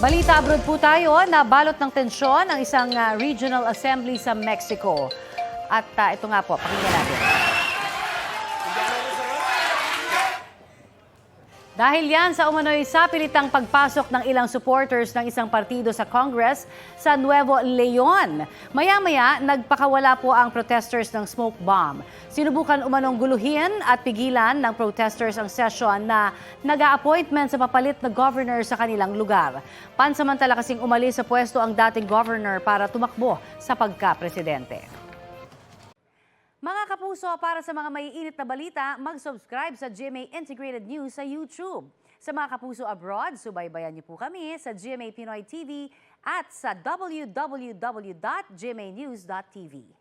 Balita abroad po tayo na balot ng tensyon ang isang regional assembly sa Mexico. At ito nga po, pakinggan natin. Dahil yan sa umano'y sapilitang pagpasok ng ilang supporters ng isang partido sa Congress sa Nuevo Leon. Maya-maya, nagpakawala po ang protesters ng smoke bomb. Sinubukan umanong guluhin at pigilan ng protesters ang session na nag-a-appointment sa papalit na governor sa kanilang lugar. Pansamantala kasing umalis sa pwesto ang dating governor para tumakbo sa pagka-presidente. Mga kapuso, para sa mga maiinit na balita, mag-subscribe sa GMA Integrated News sa YouTube. Sa mga kapuso abroad, subaybayan niyo po kami sa GMA Pinoy TV at sa www.gmanews.tv.